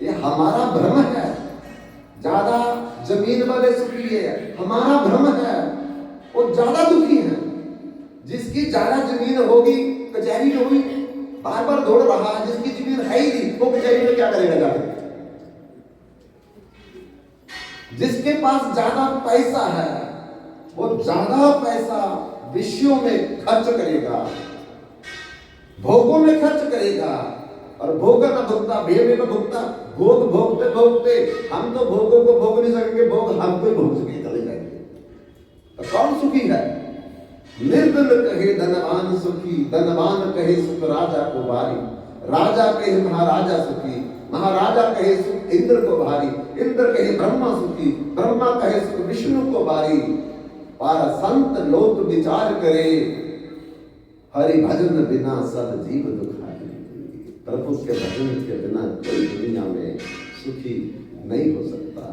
ये हमारा भ्रम है। ज्यादा जमीन वाले सुखी है, हमारा भ्रम है, वो ज्यादा दुखी है। जिसकी ज्यादा जमीन होगी कचहरी में हुई, बार बार दौड़ रहा है, जिसकी जमीन है ही नहीं वो कचहरी में क्या करेगा जाकर। जिसके पास ज्यादा पैसा है वो ज्यादा पैसा विषयों में खर्च करेगा, भोगों में खर्च करेगा, और भोग न भोगता भेड़ में भोगता। भोग भोगते भोगते हम तो भोगों को भोग नहीं सकेंगे, भोग हमको ही भोग सके चले जाएंगे। तो कौन सुखी है? निर्धन कहे धनवान सुखी, धनवान कहे सुख राजा को भारी, राजा कहे महाराजा सुखी, महाराजा कहे सुख इंद्र को भारी, इंद्र कहे ब्रह्मा सुखी, ब्रह्मा कहे सुख विष्णु को भारी। पर संत लोक विचार करे, हरि भजन बिना सब जीव दुखारी। प्रभु के भजन के बिना कोई दुनिया में सुखी नहीं हो सकता।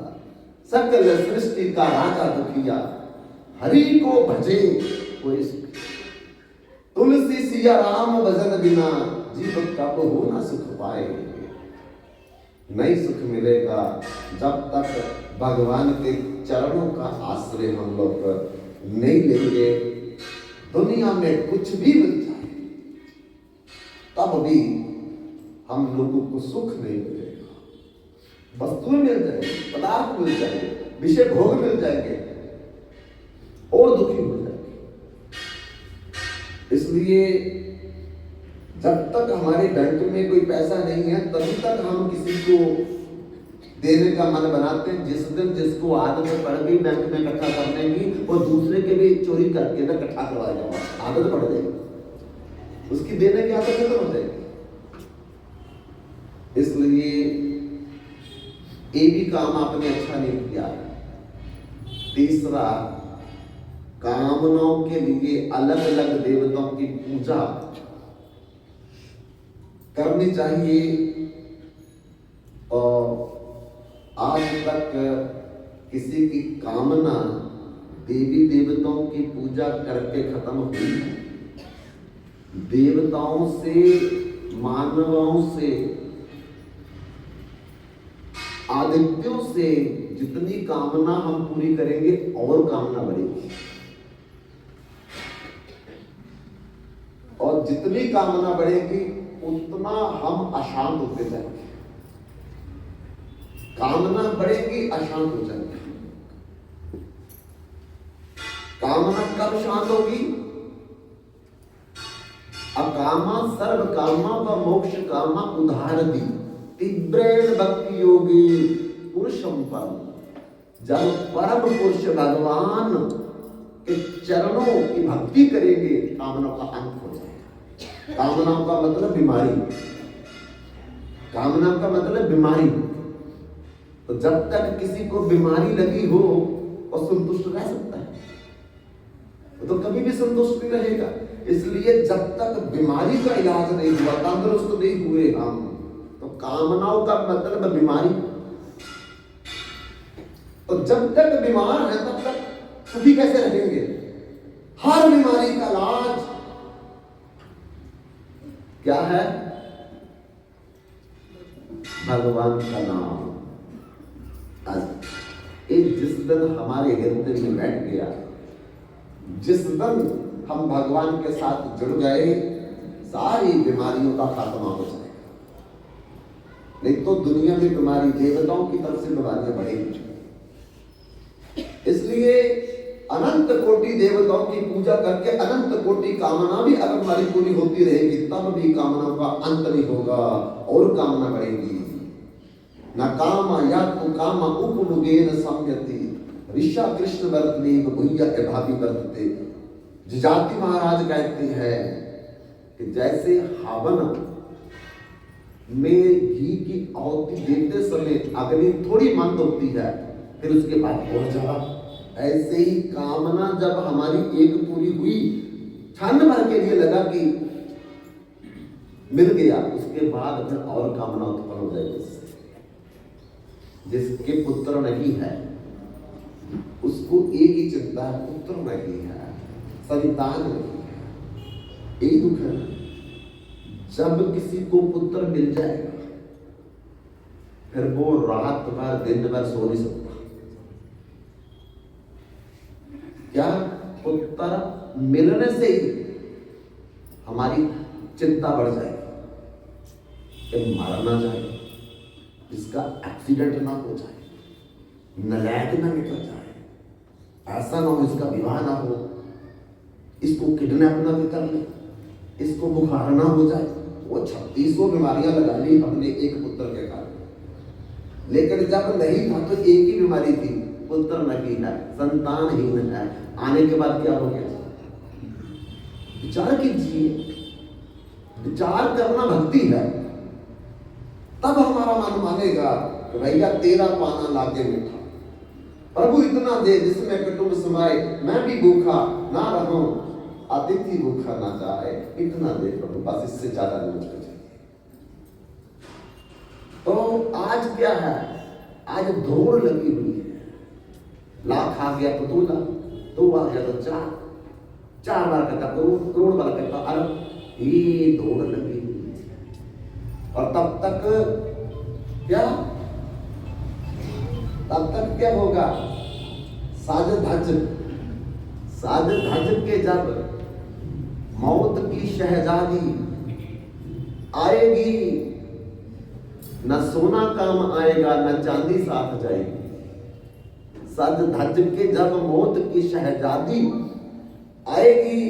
सकल सृष्टि का राजा दुखिया, हरि को भजे कोई सुखी। तुलसी सिया राम भजन बिना, जीव कब हो ना सुख पाए। नहीं सुख मिलेगा जब तक भगवान के चरणों का आश्रय हम लोग नहीं लेंगे। दुनिया में कुछ भी मिल जाए तब भी हम लोगों को सुख नहीं मिलेगा। वस्तुएं मिल जाएंगे, पदार्थ मिल जाएंगे, विषय भोग मिल जाएंगे और दुखी हो जाएंगे। इसलिए जब तक हमारे बैंक में कोई पैसा नहीं है तभी तक हम किसी को देने का मन बनाते हैं। जिस दिन जिसको आदत पड़ गई बैंक में इकट्ठा करने की, वो दूसरे के भी चोरी करके ना इकट्ठा करवाएगा। आदत पड़ जाएगी, उसकी देने की आदत खत्म हो जाएगी। इसलिए ये भी काम आपने अच्छा नहीं किया। तीसरा, कामनाओं के लिए अलग अलग देवताओं की पूजा करनी चाहिए। और आज तक किसी की कामना देवी देवताओं की पूजा करके खत्म हुई है। देवताओं से, मानवों से, आदित्यों से जितनी कामना हम पूरी करेंगे और कामना बढ़ेगी, और जितनी कामना बढ़ेगी उतना हम अशांत होते जाएंगे। कामना बढ़ेगी, अशांत हो जाएंगे। कामना कब शांत होगी? अकामा सर्व कामा व मोक्ष कामा उदाहरती तीव्रेण भक्ति योगी पुरुषम परम। जब परम पुरुष भगवान के चरणों की भक्ति करेंगे कामनाओं का अंत हो जाएगा। कामनाओं का मतलब बीमारी, कामना का मतलब बीमारी। तो जब तक किसी को बीमारी लगी हो और संतुष्ट रह सकता है, तो कभी भी संतुष्ट नहीं रहेगा। इसलिए जब तक बीमारी का इलाज नहीं हुआ, तंदुरुस्त नहीं हुए हम, तो कामनाओं का मतलब बीमारी। तो जब तक बीमार है तब तक सुखी कैसे रहेंगे? हर बीमारी का इलाज क्या है? भगवान का नाम। जिस दिन हमारे हृदय में बैठ गया, जिस दिन हम भगवान के साथ जुड़ गए, सारी बीमारियों का खात्मा हो जाएगा। नहीं तो दुनिया में बीमारी, देवताओं की तरफ से बीमारियां बढ़ेगी। इसलिए अनंत कोटि देवताओं की पूजा करके अनंत कोटि कामना भी अगर हमारी पूरी होती रहेगी तब भी कामनाओं का अंत नहीं होगा और कामना बढ़ेगी। न कामा या तो कामा उपमुगेन संयति ऋषा कृष्ण वर्तने भूया भाभी वर्तते। जिजाति महाराज कहते हैं कि जैसे हवन में घी की आहुति देते समय अग्नि थोड़ी मंद होती है, फिर उसके बाद और ज्यादा, ऐसे ही कामना जब हमारी एक पूरी हुई, क्षण भर के लिए लगा कि मिल गया, उसके बाद फिर और कामना उत्पन्न हो जाएगी। जिसके पुत्र नहीं है उसको एक ही चिंता है, पुत्र नहीं है, संतान नहीं है। यही दुख है। जब किसी को पुत्र मिल जाएगा फिर वो रात भर दिन भर सो नहीं सकता। क्या? पुत्र मिलने से ही हमारी चिंता बढ़ जाएगी कि मारा ना जाए, इसका एक्सीडेंट ना हो जाए, नलायक ना निकल जाए, ऐसा ना हो इसका विवाह ना हो, इसको किडनैप ना भी कर ले, इसको बुखार ना हो जाए। वो 3600 बीमारियां लगा ली हमने एक पुत्र के कारण। लेकिन जब नहीं था तो एक ही बीमारी थी, पुत्र नहीं है, संतानहीन है। आने के बाद क्या हो गया? विचार कीजिए, विचार करना भक्ति है। तब हमारा मन मानेगा कि भैया तेरा पाना लागे मीठा, प्रभु इतना दे जिसमें कुटुंब समाए, मैं भी भूखा ना रहूं, अतिथि भूखा ना जाए, इतना दे प्रभु, बस इससे ज्यादा नहीं मुझको चाहिए। तो आज क्या है? आज दौड़ लगी हुई है। लाख आ गया तो 2 लाख, 2 आ गया तो 4 बार कहता करोड़ बार कहता अरब, ये दौड़ लगी हुई है। और तब तक क्या होगा? साज धज के जब मौत की शहजादी आएगी, न सोना काम आएगा न चांदी साथ जाएगी। सज धज के जब मौत की शहजादी आएगी,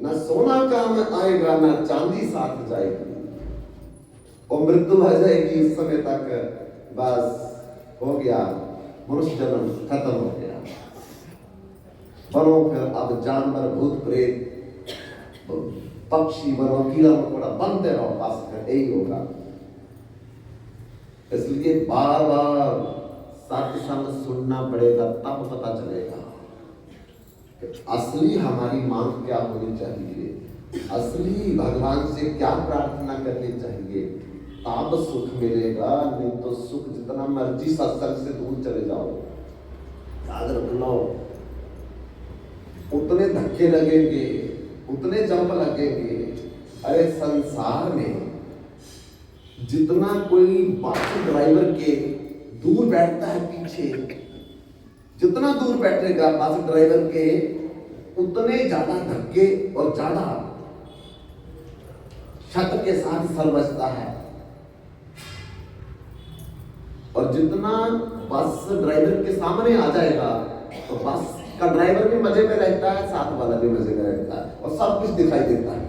न सोना काम आएगा न चांदी साथ जाएगी। और मृत्यु आ जाएगी। उस समय तक बस हो गया, मनुष्य जन्म खत्म हो गया। बनो फिर अब जानवर भूत प्रेत पक्षी बनो, कीड़ा मकोड़ा बनते रहो, बस फिर यही होगा। इसलिए बार बार सत्संग सुनना पड़ेगा, तब पता चलेगा कि असली हमारी मांग क्या होनी चाहिए, असली भगवान से क्या प्रार्थना करनी चाहिए। तब सुख मिलेगा, नहीं तो सुख जितना मर्जी सत्संग से दूर चले जाओ, याद रख लो, उतने धक्के लगेंगे, उतने जंप लगेंगे। अरे संसार में जितना कोई बस ड्राइवर के दूर बैठता है पीछे, जितना दूर बैठेगा बस ड्राइवर के, उतने ज्यादा धक्के और ज्यादा छत के साथ सर बजता है। और जितना बस ड्राइवर के सामने आ जाएगा तो बस का ड्राइवर भी मजे में रहता है, साथ वाला भी मजे में रहता है, और सब कुछ दिखाई देता है।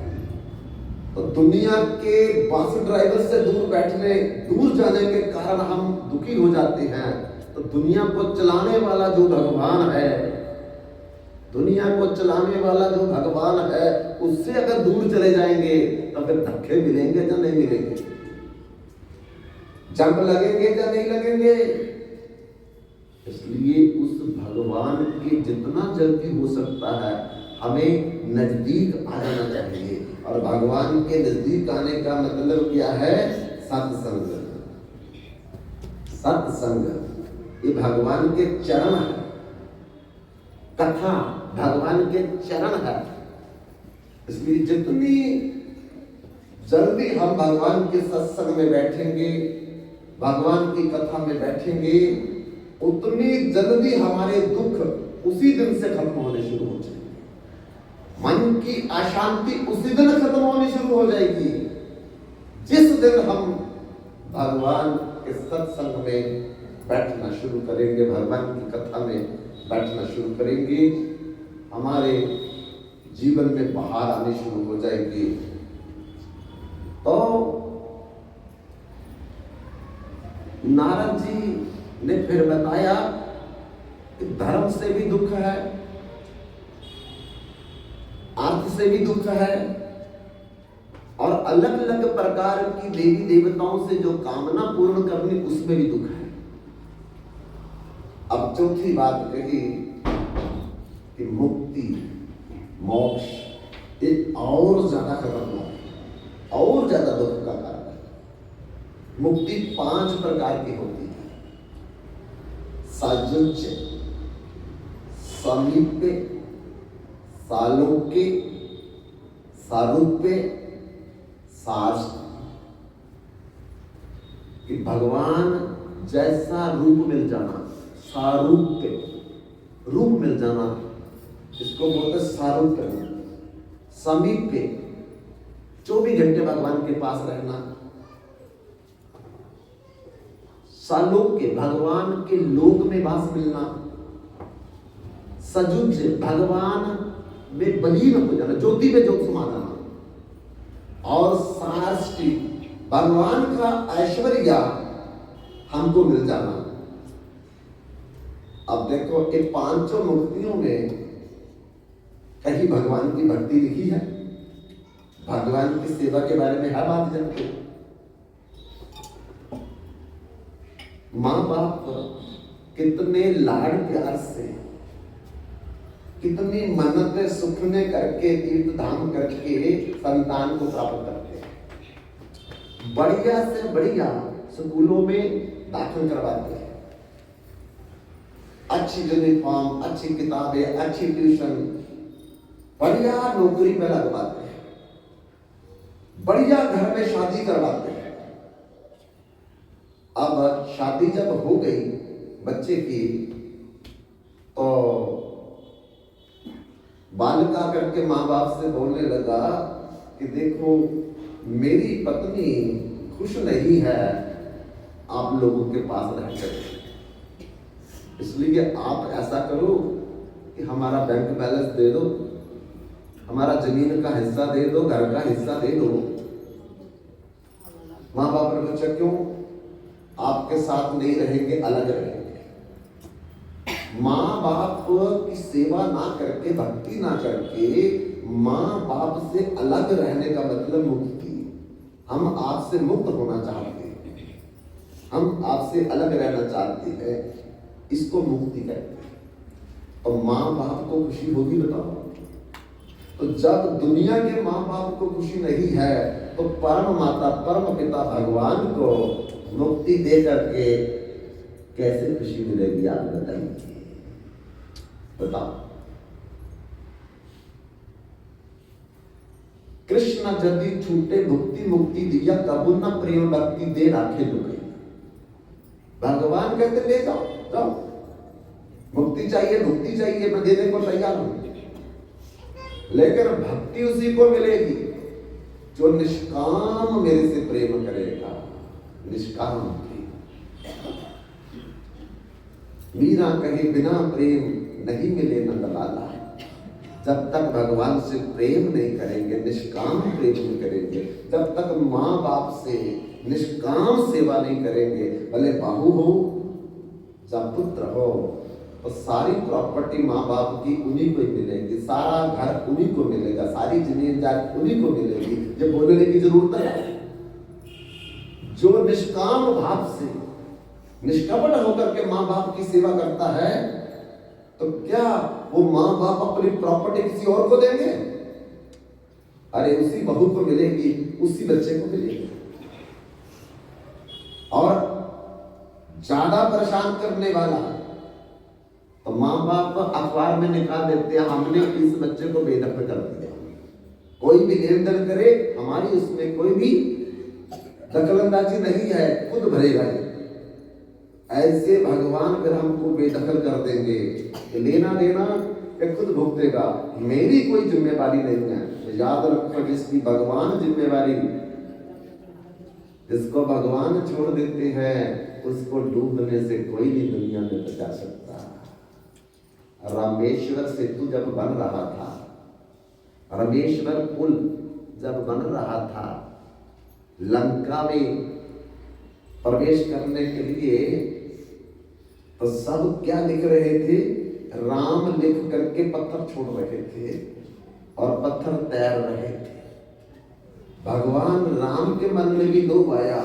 तो दुनिया के बस ड्राइवर से दूर जाने के कारण हम दुखी हो जाते हैं। तो दुनिया को चलाने वाला जो भगवान है, दुनिया को चलाने वाला जो भगवान है, उससे अगर दूर चले जाएंगे तो फिर धक्के मिलेंगे या नहीं मिलेंगे, जंप लगेंगे या नहीं लगेंगे। इसलिए उस भगवान के जितना जल्दी हो सकता है हमें नजदीक आ जाना चाहिए। और भगवान के नजदीक आने का मतलब क्या है? सत्संग। सत्संग ये भगवान के चरण है, कथा भगवान के चरण है। इसलिए जितनी जल्दी हम भगवान के सत्संग में बैठेंगे, भगवान की कथा में बैठेंगे, उतनी जल्दी हमारे दुख उसी दिन से खत्म होने शुरू हो जाएंगे। मन की अशांति उसी दिन खत्म होनी शुरू हो जाएगी जिस दिन हम भगवान के सत्संग में बैठना शुरू करेंगे, भगवान की कथा में बैठना शुरू करेंगे। हमारे जीवन में बहार आनी शुरू हो जाएगी। तो नारद जी ने फिर बताया कि धर्म से भी दुख है, अर्थ से भी दुख है, और अलग अलग प्रकार की देवी देवताओं से जो कामना पूर्ण करनी उसमें भी दुख है। अब चौथी बात कही कि मुक्ति मोक्ष एक और ज्यादा खतरनाक और ज्यादा दुख का कारण है। मुक्ति 5 प्रकार की होती है: साजुज्य, समीप्य, सालोक्य, सारूप्य, साष्ट। कि भगवान जैसा रूप मिल जाना, सारूप्य रूप मिल जाना, इसको बोलते सारूप्य, समीप्य, 24 घंटे भगवान के पास रहना। सालोक्य, भगवान के लोक में वास मिलना। सजुज, भगवान में बलीन हो जाना, ज्योति में ज्योत समा जाना। और सारष्टी, भगवान का ऐश्वर्य हमको मिल जाना। अब देखो ये पांचों मुक्तियों में कहीं भगवान की भक्ति लिखी है, भगवान की सेवा के बारे में है बात जानते हो। माँ बाप कितने लाड प्यार से, कितनी मन्नतें सुखने करके, तीर्थ धाम करके संतान को प्राप्त करते हैं। बढ़िया से बढ़िया स्कूलों में दाखिल करवाते हैं, अच्छी यूनिफॉर्म, अच्छी किताबें, अच्छी ट्यूशन, बढ़िया नौकरी में लगवाते हैं, बढ़िया घर में शादी करवाते हैं। अब शादी जब हो गई बच्चे की, तो बालक आकर के माँ बाप से बोलने लगा कि देखो मेरी पत्नी खुश नहीं है आप लोगों के पास रहकर, इसलिए आप ऐसा करो कि हमारा बैंक बैलेंस दे दो, हमारा जमीन का हिस्सा दे दो, घर का हिस्सा दे दो। माँ बाप ने पूछा क्यों? आपके साथ नहीं रहेंगे, अलग रहेंगे। माँ बाप की सेवा ना करके, भक्ति ना करके माँ बाप से अलग रहने का मतलब मुक्ति। हम आपसे मुक्त होना चाहते हैं, हम आपसे अलग रहना चाहते हैं, इसको मुक्ति कहते हैं। और माँ बाप को खुशी होगी बताओ? तो जब दुनिया के माँ बाप को खुशी नहीं है तो परम माता, परम पिता भगवान को मुक्ति दे करके कैसे खुशी मिलेगी? आप बताइए, बताओ। कृष्ण यदि छूटे भुक्ति मुक्ति दिया, कबू न प्रेम भक्ति दे राखे लुके। भगवान कहते ले जाओ, जाओ, मुक्ति चाहिए, मुक्ति चाहिए, मैं देने को तैयार हूं, लेकिन भक्ति उसी को मिलेगी जो निष्काम मेरे से प्रेम करेगा। निष्काम प्रेम। मीरा कहे बिना प्रेम नहीं मिले नंदलाला। जब तक भगवान से प्रेम नहीं करेंगे, निष्काम प्रेम नहीं करेंगे, जब तक माँ बाप से निष्काम सेवा नहीं करेंगे, भले बहू हो या पुत्र हो, तो सारी प्रॉपर्टी माँ बाप की उन्हीं को ही मिलेगी, सारा घर उन्हीं को मिलेगा, सारी जमीन जायदाद उन्हीं को मिलेगी। ये बोलने की जरूरत है। जो निष्काम भाव से, निष्कपट होकर के माँ बाप की सेवा करता है, तो क्या वो माँ बाप अपनी प्रॉपर्टी किसी और को देंगे? अरे उसी बहू को मिलेगी, उसी बच्चे को मिलेगी। और ज्यादा परेशान करने वाला तो माँ बाप अखबार में निकाल देते हैं, हमने इस बच्चे को बेदखल कर दिया, कोई भी लेन देन करे हमारी उसमें कोई भी दखलंदाजी नहीं है, खुद भरेगा। ऐसे भगवान फिर हमको बेदखल कर देंगे, लेना देना ये खुद भुगतेगा, मेरी कोई जिम्मेवारी नहीं है। तो याद रखो, जिसकी भगवान जिम्मेवारी, जिसको भगवान छोड़ देते हैं उसको डूबने से कोई भी दुनिया में बचा सकता। रामेश्वर सेतु जब बन रहा था, रामेश्वर पुल जब बन रहा था, लंका में प्रवेश करने के लिए, तो सब क्या लिख रहे थे? राम लिख करके पत्थर छोड़ रहे थे और पत्थर तैर रहे थे। भगवान राम के मन में भी लोभ आया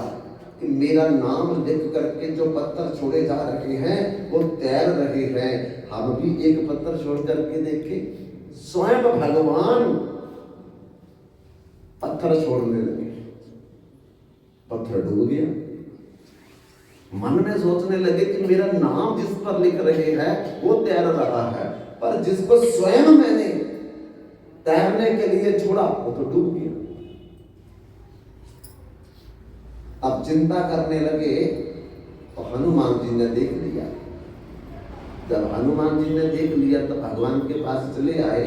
कि मेरा नाम लिख करके जो पत्थर छोड़े जा रहे हैं वो तैर रहे हैं, हम भी एक पत्थर छोड़ करके देखें। स्वयं भगवान पत्थर छोड़ने लगे, पत्थर डूब गया। मन में सोचने लगे कि मेरा नाम जिस पर लिख रहे हैं वो तैर रहा है, पर जिसको स्वयं मैंने तैरने के लिए छोड़ा वो तो डूब गया। अब चिंता करने लगे तो हनुमान जी ने देख लिया। जब हनुमान जी ने देख लिया तो भगवान के पास चले आए।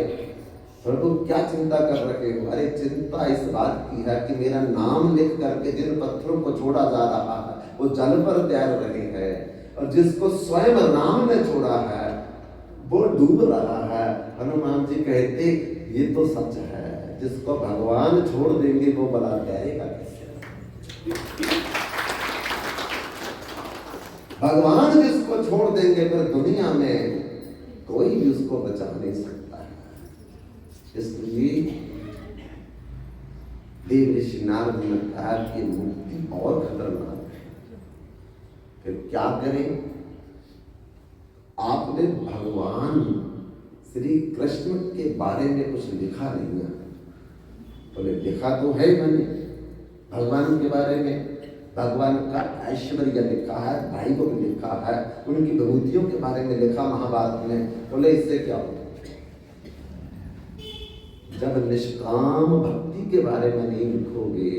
प्रभु क्या चिंता कर रहे हो? अरे चिंता इस बात की है कि मेरा नाम लिख करके जिन पत्थरों को छोड़ा जा रहा है वो जल पर तैर रहे हैं, और जिसको स्वयं राम ने छोड़ा है वो डूब रहा है। हनुमान जी कहते ये तो सच है, जिसको भगवान छोड़ देंगे वो बला तैरेगा कैसे? भगवान जिसको छोड़ देंगे फिर दुनिया में कोई भी उसको बचा नहीं सकता है। इसलिए देव ऋषि नारद ने कहा कि मुक्ति और खतरनाक है, फिर क्या करें? आपने भगवान श्री कृष्ण के बारे में कुछ लिखा नहीं है। बोले लिखा तो है मैंने भगवान के बारे में, भगवान का ऐश्वर्य लिखा है, भाई को भी लिखा है, उनकी विभूतियों के बारे में लिखा महाभारत में। बोले इससे क्या होगा? जब निष्काम भक्ति के बारे में नहीं लिखोगे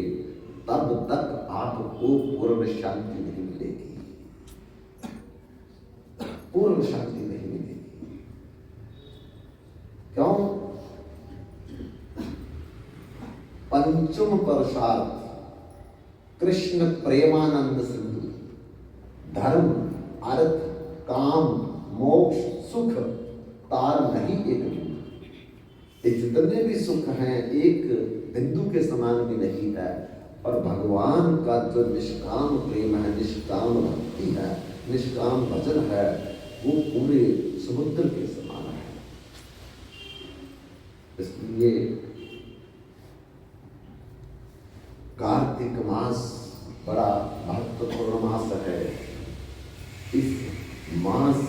तब तक आपको पूर्ण शांति नहीं मिलेगी, पूर्ण शांति नहीं मिलेगी। क्यों? पंचम पुरुषार्थ कृष्ण प्रेमानंद सिंधु, धर्म अर्थ काम मोक्ष सुख तार नहीं एक बिंदु। ये जितने भी सुख हैं एक बिंदु के समान भी नहीं है। और भगवान का जो निष्काम प्रेम है, निष्काम भक्ति है, निष्काम भजन है, वो पूरे समुद्र के समान है। इसलिए कार्तिक मास बड़ा महत्वपूर्ण मास है। इस मास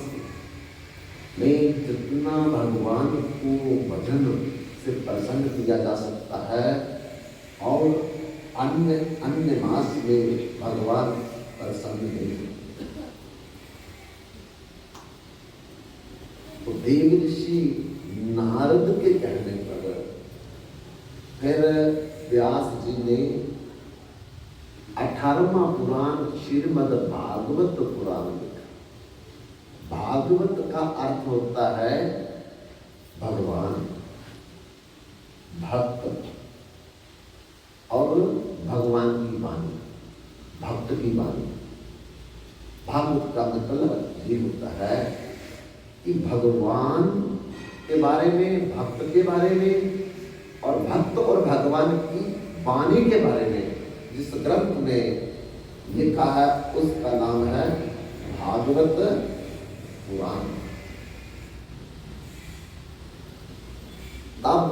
में जितना भगवान को भजन से प्रसन्न किया जा सकता है और अन्य मास में भगवान प्रसन्न नहीं। तो देव ऋषि नारद के कहने पर फिर व्यास जी ने 18वां पुराण श्रीमद् भागवत पुराण लिखा। भागवत का अर्थ होता है भगवान, भक्त और भगवान की वाणी, भक्त की वाणी। भागवत का मतलब ये होता है कि भगवान के बारे में, भक्त के बारे में और भक्त और भगवान की वाणी के बारे में जिस ग्रंथ में लिखा है उसका नाम है भागवत पुराण। तब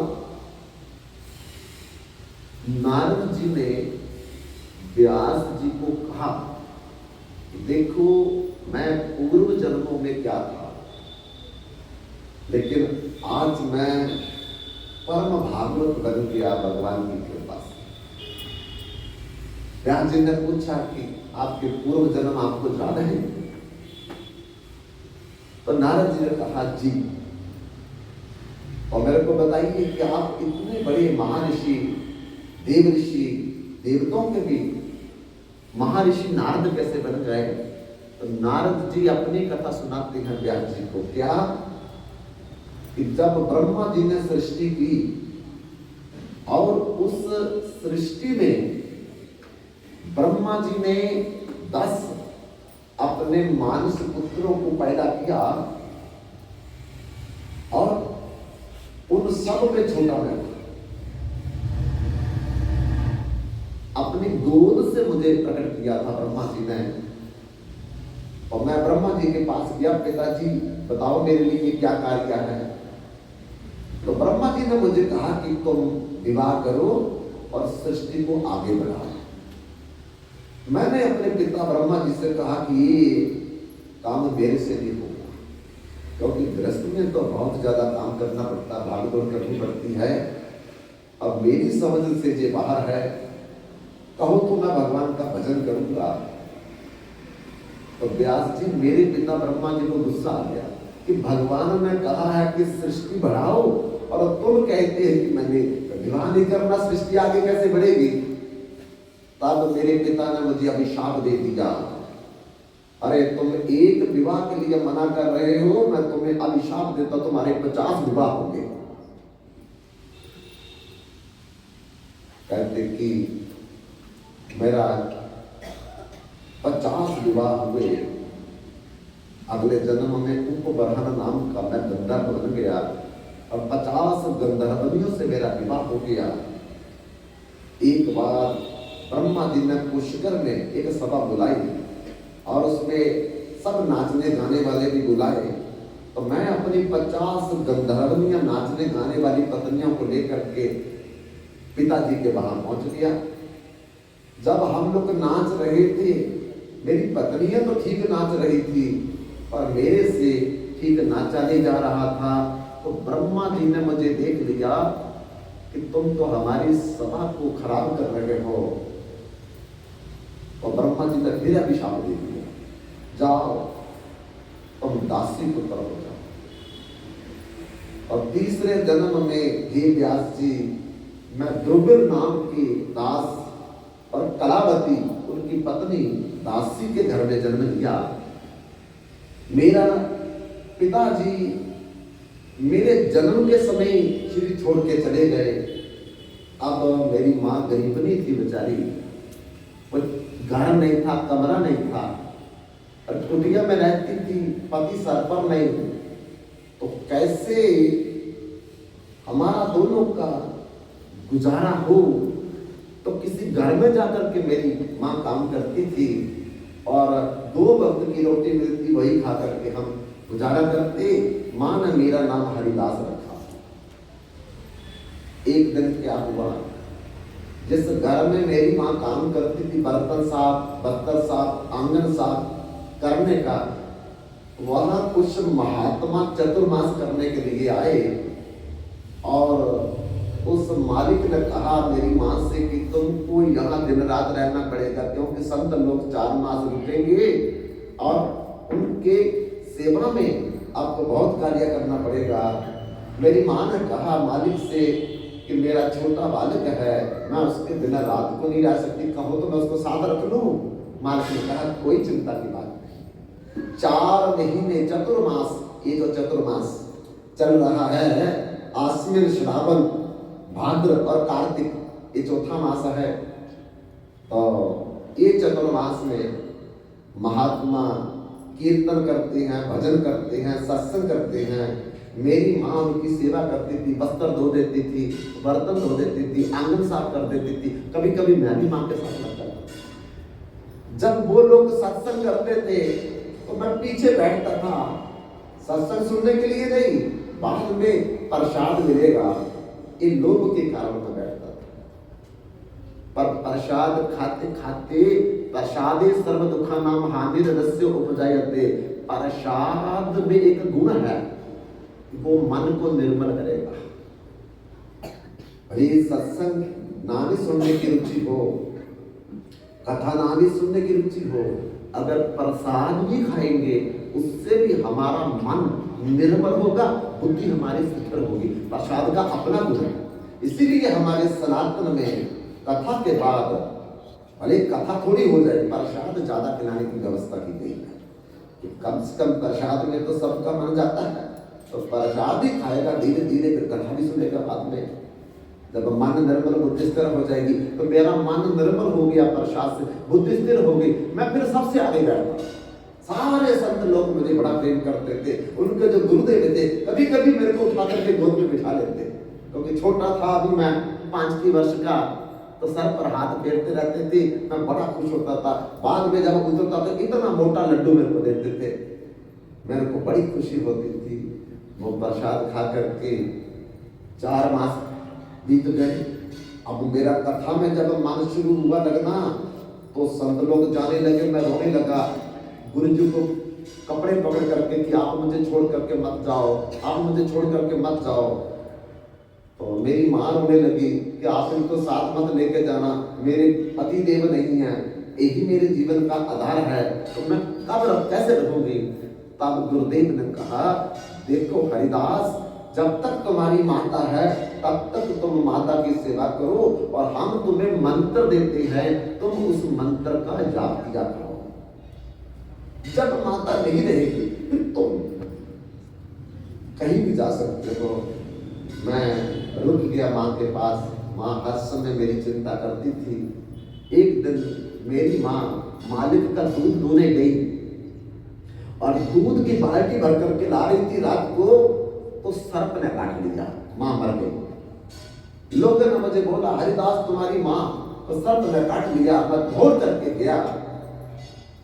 नारद जी ने व्यास जी को कहा कि देखो मैं पूर्व जन्मों में क्या था, लेकिन आज मैं परम भागवत बन गया भगवान की कृपा से। व्यास जी ने पूछा कि आपके पूर्व जन्म आपको याद है? तो नारद जी ने कहा जी। और मेरे को बताइए कि आप इतने बड़े महर्षि, देव ऋषि, देवताओं के भी महर्षि नारद कैसे बन गए? तो नारद जी अपनी कथा सुनाते हैं व्यास जी को। क्या? कि जब ब्रह्मा जी ने सृष्टि की और उस सृष्टि में ब्रह्मा जी ने 10 अपने मानस पुत्रों को पैदा किया और उन सब में छोटा मैं अपनी गोद से मुझे प्रकट किया था ब्रह्मा जी ने। और मैं ब्रह्मा जी के पास गया, पिताजी बताओ मेरे लिए ये क्या कार्य है? तो ब्रह्मा जी ने मुझे कहा कि तुम विवाह करो और सृष्टि को आगे बढ़ाओ। मैंने अपने पिता ब्रह्मा जी से कहा कि ये काम मेरे से नहीं होगा, क्योंकि गृहस्थ में तो बहुत ज्यादा काम करना पड़ता, भागदौड़ करनी पड़ती है। अब मेरी समझ से ये बाहर है, कहो तो मैं भगवान का भजन करूंगा। तो व्यास जी, मेरे पिता ब्रह्मा जी को गुस्सा आ गया कि भगवान ने कहा है कि सृष्टि बढ़ाओ और तुम कहते हैं कि मैंने विवाह नहीं करना, सृष्टि आगे कैसे बढ़ेगी? तब मेरे पिता ने मुझे अभिशाप दे दिया, अरे तुम एक विवाह के लिए मना कर रहे हो, मैं तुम्हें अभिशाप देता, तुम्हारे 50 विवाह होंगे। कहते कि मेरा 50 विवाह हुए। अगले जन्म में उपबरहन नाम का मैं गंधर्व बन गया और 50 गंधर्वनियों से मेरा विवाह हो गया। एक बार ब्रह्मा जी ने पुष्कर में एक सभा बुलाई और उसमें सब नाचने गाने वाले भी बुलाए, तो मैं अपनी 50 गंधर्वनियां नाचने गाने वाली पत्नियों को लेकर के पिताजी के वहां पहुंच गया। जब हम लोग नाच रहे थे, मेरी पत्नियां तो ठीक नाच रही थी पर मेरे से ठीक नाचा नहीं जा रहा था। तो ब्रह्मा जी ने मुझे देख लिया कि तुम तो हमारी सभा को खराब कर रहे हो, और ब्रह्मा जी ने फिर अभिशाप दे दिया, जाओ तुम दासी पुत्र हो जाओ। और तीसरे जन्म में हे व्यास जी, मैं द्रुबिल नाम की दास और कलावती उनकी पत्नी दासी के घर में जन्म लिया। मेरा पिताजी मेरे जन्म के समय शरीर छोड़ के चले गए। अब मेरी माँ गरीबनी थी बेचारी, घर नहीं था, कमरा नहीं था और कुटिया में रहती थी, पति सर पर नहीं। तो कैसे हमारा दोनों का गुजारा हो, तो किसी घर में जाकर के मेरी माँ काम करती थी और 2 वक्त की रोटी मिलती, वही खा करके हम गुजारा करते। माँ ने मेरा नाम हरिदास रखा। एक दिन क्या हुआ, जिस घर में मेरी माँ काम करती थी, बर्तन साफ, बर्तन साफ, आंगन साफ करने का, वहां कुछ महात्मा चतुर्मास करने के लिए आए और उस मालिक ने कहा मेरी माँ से कि तुमको यहाँ दिन रात रहना पड़ेगा, क्योंकि संत लोग 4 मास रुकेंगे और उनके सेवा में आपको बहुत कार्य करना पड़ेगा। मेरी माँ ने कहा मालिक से कि मेरा छोटा बालक है, मैं उसके बिना रात को नहीं रह सकती, कहो तो मैं उसको साथ रख लूं। मालिक ने कहा कोई चिंता की बात नहीं। 4 महीने चतुर्मास, ये जो चतुर्मास चल रहा है, आश्विन, श्रावण, भाद्र और कार्तिक, ये चौथा मास है। तो ये चतुर्मास में महात्मा कीर्तन करते हैं, भजन करते हैं, सत्संग करते हैं। मेरी माँ उनकी सेवा करती थी, वस्त्र धो देती थी, बर्तन धो देती थी, आंगन साफ कर देती थी। कभी कभी मैं भी माँ के साथ लगता था। जब वो लोग सत्संग करते थे तो मैं पीछे बैठता था, सत्संग सुनने के लिए नहीं, बाद में प्रसाद मिलेगा, इन लोगों के कारण में बैठता था। पर प्रसाद खाते खाते प्रसादे सर्व दुखा नाम हानिरस्य उपजायते, प्रसाद में एक गुण है, वो मन को निर्मल करेगा। भले सत्संग नामी सुनने की रुचि हो, कथा नामी सुनने की रुचि हो, अगर प्रसाद भी खाएंगे उससे भी हमारा मन निर्मल होगा, बुद्धि हमारी स्थिर होगी। प्रसाद का अपना गुण है। इसीलिए हमारे सनातन में कथा के बाद भले कथा थोड़ी हो जाए, प्रसाद ज्यादा खिलाने की व्यवस्था की गई है कि कम से कम प्रसाद में तो सबका मन जाता है, तो प्रसाद ही खाएगा, धीरे धीरे फिर कथा भी सुनेगा। बाद में जब मन निर्मल बुद्धि स्थिर हो जाएगी, तो मेरा मन निर्मल हो गया प्रसाद से, बुद्धि स्थिर हो गई, मैं फिर सबसे आगे बैठता। सारे संत लोग मुझे बड़ा प्रेम करते थे। उनके जो गुरुदेव थे कभी कभी मेरे को उठा करके गोद में बिठा लेते, क्योंकि छोटा था अभी मैं 5 वर्ष का, तो सर पर हाथ फेरते रहते थे, मैं बड़ा खुश होता था। बाद में जब उतरता था इतना मोटा लड्डू मेरे को देते थे, मेरे को बड़ी खुशी होती थी। वो प्रसाद खा करके 4 मास बीत गए। अब मेरा कथा में जब मन शुरू हुआ लगना, तो संत लोग जाने लगे, मैं रोने लगा। गुरु जी को कपड़े पकड़ करके कि आप मुझे छोड़ करके मत जाओ, आप मुझे छोड़ करके मत जाओ। तो मेरी माँ रोने लगी कि आप इनको साथ मत लेके जाना, मेरे पति देव नहीं है, यही मेरे जीवन का आधार है, तो मैं कब कैसे रहूंगी। तब गुरुदेव ने कहा देखो हरिदास, जब तक तुम्हारी माता है तब तक तुम माता की सेवा करो, और हम तुम्हें मंत्र देते हैं, तुम उस मंत्र का जाप किया करो। जब माता नहीं रहेगी फिर तुम कहीं भी जा सकते हो। मैं रुक गया माँ के पास। माँ हर समय मेरी चिंता करती थी। एक दिन मेरी माँ मालिक का दूध दोने गई और दूध की बाल्टी भर करके ला रही थी रात को, तो सर्प ने काट लिया, माँ मर गई। लोगों ने मुझे बोला, हरिदास तुम्हारी माँ तो सर्प ने काट लिया। मैं दौड़ करके गया,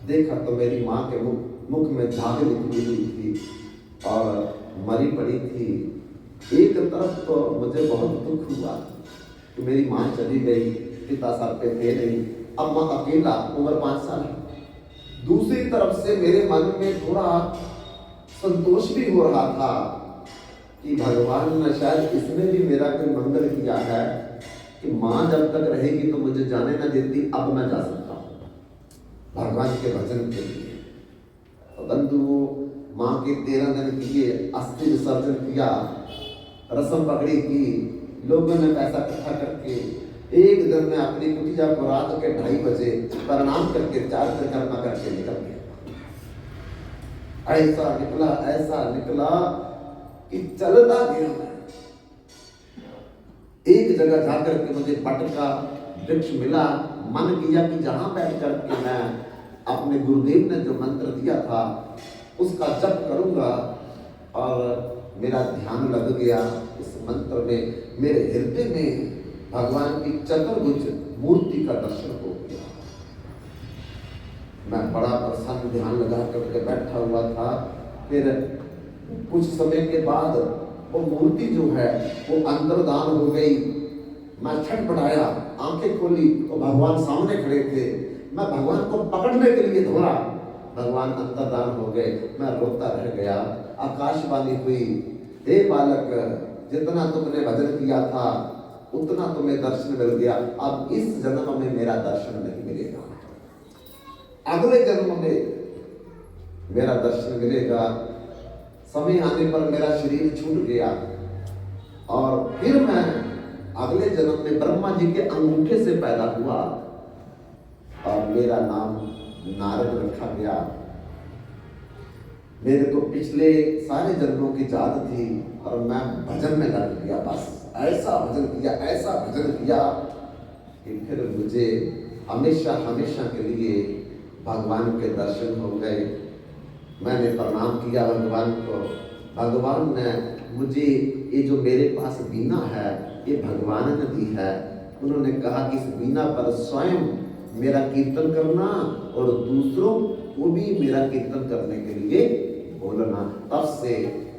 देखा तो मेरी माँ के मुख में झाग निकली हुई थी और मरी पड़ी थी। एक तरफ तो मुझे बहुत दुख हुआ कि मेरी माँ चली गई, पिता सर पे थे नहीं, अब माँ अकेला, उम्र 5 साल है। दूसरी तरफ से मेरे मन में थोड़ा संतोष भी हो रहा था कि भगवान ने शायद इसमें भी मेरा कोई मंगल किया है कि माँ जब तक रहेगी तो मुझे जाने न देती, अब मैं जा सकता हूँ भगवान के भजन के लिए। तो बंधु, माँ के 13 दिन किए, अस्थि विसर्जन किया, रस्म पकड़ी की, लोगों ने पैसा इकट्ठा करके एक दिन में अपनी कुटिया को रात के 2:30 बजे प्रणाम करके 4 परिक्रमा करके निकल गया। ऐसा निकला कि चलता गया मैं। एक जगह जाकर के मुझे बट का वृक्ष मिला। मन किया कि जहां बैठ करके मैं अपने गुरुदेव ने जो मंत्र दिया था उसका जप करूंगा, और मेरा ध्यान लग गया इस मंत्र में। मेरे हृदय में भगवान की चतुर्भुज मूर्ति का दर्शन हो गया। मैं बड़ा प्रसन्न ध्यान लगा करके बैठा हुआ था। फिर कुछ समय के बाद वो मूर्ति जो है वो अंतर्धान हो गई। मैं छटपटाया, आंखें खोली तो भगवान सामने खड़े थे। मैं भगवान को पकड़ने के लिए दौड़ा, भगवान अंतर्धान हो गए। मैं रोता रह गया। आकाशवाणी हुई, हे बालक, जितना तुमने भजन किया था उतना तुम्हें दर्शन मिल गया, अब इस जन्म में मेरा दर्शन नहीं मिलेगा, अगले जन्म में मेरा दर्शन मिलेगा। समय आने पर मेरा शरीर छूट गया और फिर मैं अगले जन्म में ब्रह्मा जी के अंगूठे से पैदा हुआ और मेरा नाम नारद रखा गया। मेरे को पिछले सारे जन्मों की याद थी और मैं भजन में लग गया। बस ऐसा भजन किया कि फिर मुझे हमेशा हमेशा के लिए भगवान के दर्शन हो गए। मैंने प्रणाम किया भगवान को। भगवान ने मुझे ये जो मेरे पास वीणा है ये भगवान ने दी है। उन्होंने कहा कि इस वीणा पर स्वयं मेरा कीर्तन करना और दूसरों को भी मेरा कीर्तन करने के लिए बोलना। तब से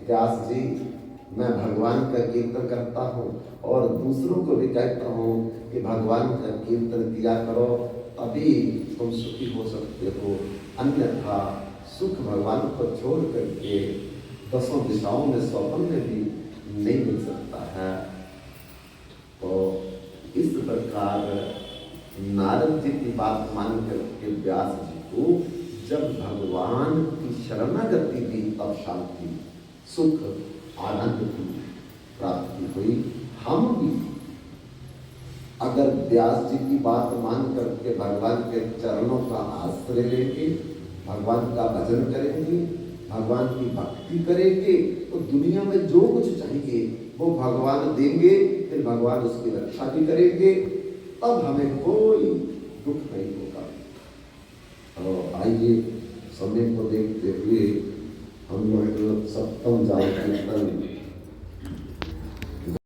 व्यास जी मैं भगवान का कीर्तन करता हूँ और दूसरों को भी कहता हूँ कि भगवान का कीर्तन किया करो, तभी तुम सुखी हो सकते हो। अन्यथा सुख भगवान को छोड़ करके 10 दिशाओं में स्वप्न में भी नहीं मिल सकता है। तो इस प्रकार नारद जी की बात मान करके व्यास जी को जब भगवान की शरणागति दी तब शांति, सुख, आनंद की प्राप्ति हुई। हम भी अगर व्यास जी की बात मान करके भगवान के चरणों का आश्रय लेंगे, भगवान का भजन करेंगे, भगवान की भक्ति करेंगे, तो दुनिया में जो कुछ चाहिए वो भगवान देंगे। फिर भगवान उसकी रक्षा भी करेंगे, तब हमें कोई दुख नहीं होगा। तो आइए समय को देखते हुए हम लोग 7वां जाप कीर्तन